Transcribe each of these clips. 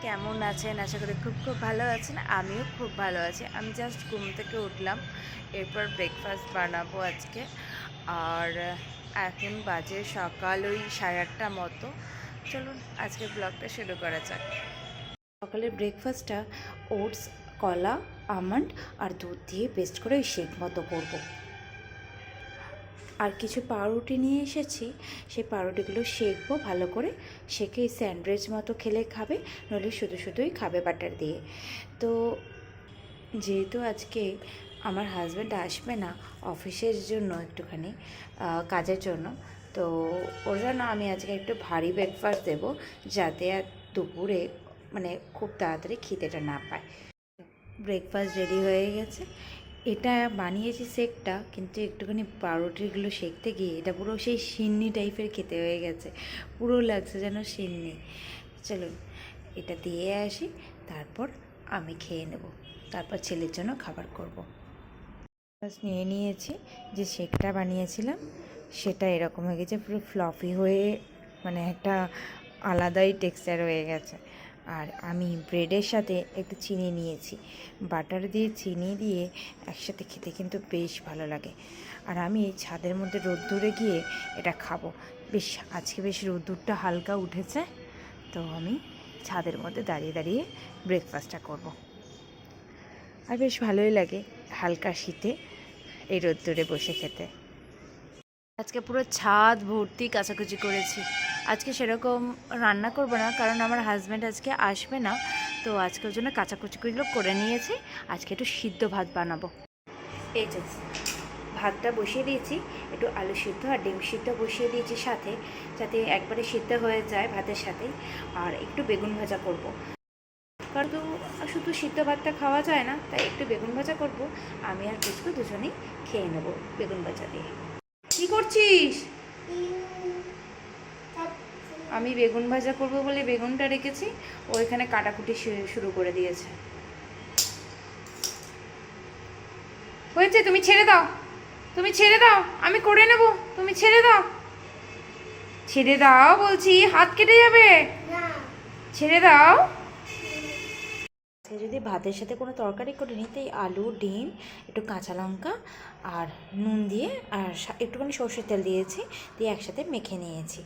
কেমন আছেন? আশা করি খুব খুব ভালো আছেন। আমিও খুব ভালো আছি। আমি জাস্ট ঘুম থেকে উঠলাম, এরপর ব্রেকফাস্ট বানাবো আজকে। আর এখন বাজে সকাল ওই 8:30 মতো। চলুন আজকে ব্লগটা শুরু করা যাক। সকালের ব্রেকফাস্টটা ওটস, কলা, আমন্ড আর দুধ দিয়ে পেস্ট করে ওই শেক মতো করবো। আর কিছু পাউরুটি নিয়ে এসেছি, সেই পাউরুটিগুলো সেঁকবো ভালো করে, সেঁকে স্যান্ডউইচ মতো খেলে খাবে, নইলে শুধু শুধুই খাবে বাটার দিয়ে। তো যেহেতু আজকে আমার হাজব্যান্ড আসবে না অফিসের জন্য, একটুখানি কাজের জন্য, তো ওর জন্য আমি আজকে একটু ভারী ব্রেকফাস্ট দেবো, যাতে আর দুপুরে মানে খুব তাড়াতাড়ি খিদেটা না পায়। ব্রেকফাস্ট রেডি হয়ে গেছে। এটা বানিয়েছি শেকটা, কিন্তু একটুখানি পাউরুটিগুলো সেঁকতে গিয়ে এটা পুরো সেই সিন্নি টাইপের খেতে হয়ে গেছে, পুরো লাগছে যেন সিন্নি। চলুন এটা দিয়ে আসি, তারপর আমি খেয়ে নেব, তারপর ছেলের জন্য খাবার করব। নিয়ে নিয়েছি, যে শেকটা বানিয়েছিলাম সেটা এরকম হয়ে গেছে, পুরো ফ্লফি হয়ে মানে একটা আলাদাই টেক্সচার হয়ে গেছে। আর আমি ব্রেডের সাথে একটু চিনি নিয়েছি, বাটার দিয়ে চিনি দিয়ে একসাথে খেতে কিন্তু বেশ ভালো লাগে। আর আমি এই ছাদের মধ্যে রোদ্দুরে গিয়ে এটা খাবো। বেশ আজকে বেশ রোদ্দুরটা হালকা উঠেছে, তো আমি ছাদের মধ্যে দাঁড়িয়ে দাঁড়িয়ে ব্রেকফাস্টটা করব। আর বেশ ভালোই লাগে হালকা শীতে এই রোদ্দুরে বসে খেতে। আজকে পুরো ছাদ ভর্তি কাচাকুচি করেছি। আজকে সেরকম রান্না করব না, কারণ আমার হাজব্যান্ড আজকে আসবে না, তো আজকের জন্য কাচাকুচিগুলো করে নিয়েছি। আজকে একটু সিদ্ধ ভাত বানাবো। এই যে ভাতটা বসিয়ে দিয়েছি, একটু আলু সিদ্ধ আর ডিম সিদ্ধ বসিয়ে দিয়েছি সাথে, যাতে একবারে সিদ্ধ হয়ে যায় ভাতের সাথেই। আর একটু বেগুন ভাজা করব, কারণ শুধু সিদ্ধ ভাতটা খাওয়া যায় না, তাই একটু বেগুন ভাজা করব। আমি আর পুচকু দুজনেই খেয়ে নেব বেগুন ভাজা দিয়ে। কি করছিস? আমি বেগুন ভাজা করব বলে বেগুনটা রেখেছি, ও এখানে কাটাকুটি শুরু করে দিয়েছে। হয়েছে, তুমি ছেড়ে দাও, তুমি ছেড়ে দাও, আমি করে নেব, তুমি ছেড়ে দাও, ছেড়ে দাও বলছি, হাত কেটে যাবে, ছেড়ে দাও। যদি ভাতের সাথে কোনো তরকারি করে নিই, তাই আলু, ডিম, একটু কাঁচা লঙ্কা আর নুন দিয়ে আর একটুখানি সর্ষের তেল দিয়েছি, দিয়ে একসাথে মেখে নিয়েছি।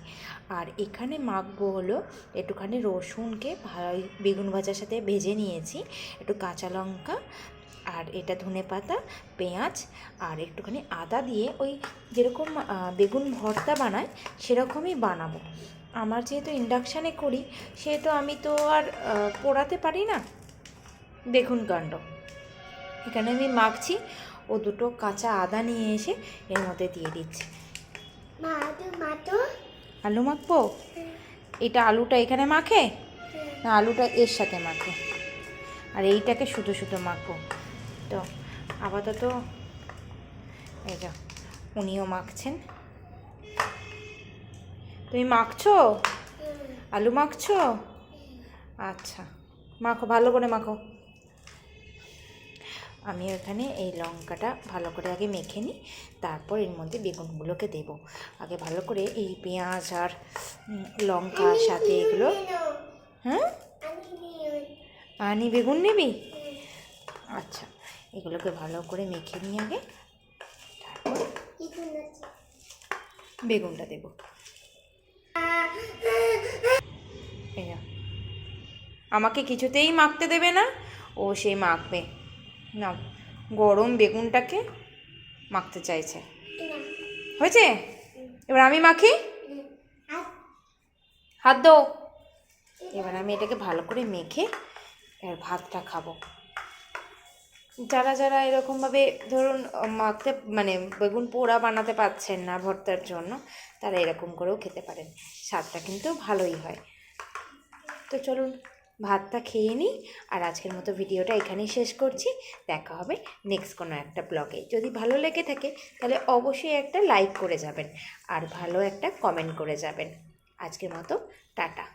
আর এখানে মাখবো হলো একটুখানি রসুনকে বেগুন ভাজার সাথে ভেজে নিয়েছি, একটু কাঁচা লঙ্কা আর এটা ধনেপাতা, পেঁয়াজ আর একটুখানি আদা দিয়ে ওই যেরকম বেগুন ভর্তা বানায় সেরকমই বানাবো। আমার যেহেতু ইন্ডাকশানে করি, সেহেতু আমি তো আর পোড়াতে পারি না। দেখুন কাণ্ড, এখানে আমি মাখছি, ও দুটো কাঁচা আদা নিয়ে এসে এর মধ্যে দিয়ে দিচ্ছি। আলু মাখবো? এটা আলুটা এখানে মাখে না, আলুটা এর সাথে মাখে, আর এইটাকে শুধু শুধু মাখবো। তো আপাতত এই যা উনিও মাখছেন। তুমি মাখছো? আলু মাখছো? আচ্ছা, মাখো, ভালো করে মাখো। আমি এখানে এই লঙ্কাটা ভালো করে আগে মেখে নিই, তারপর এর মধ্যে বেগুনগুলোকে দেব। আগে ভালো করে এই পেঁয়াজ আর লঙ্কার সাথে এগুলো। হ্যাঁ, আনি বেগুন নিবি? আচ্ছা, এগুলোকে ভালো করে মেখে নিই আগে, তারপর বেগুনটা দেব। আমাকে কিছুতেই মাখতে দেবে না, ও সেই মাখবে না, গরম বেগুনটাকে মাখতে চাইছে। হয়েছে, এবার আমি মাখি, হাত দো। এবার আমি এটাকে ভালো করে মেখে এবার ভাতটা খাবো। যারা যারা এরকমভাবে ধরুন মাখতে মানে বেগুন পোড়া বানাতে পারছেন না ভর্তার জন্য, তারা এরকম করেও খেতে পারেন, স্বাদটা কিন্তু ভালোই হয়। তো চলুন ভাতটা খেয়ে নিই, আর আজকের মতো ভিডিওটা এখানেই শেষ করছি। দেখা হবে নেক্সট কোনো একটা ব্লগে। যদি ভালো লেগে থাকে তাহলে অবশ্যই একটা লাইক করে যাবেন, আর ভালো একটা কমেন্ট করে যাবেন। আজকের মতো টাটা।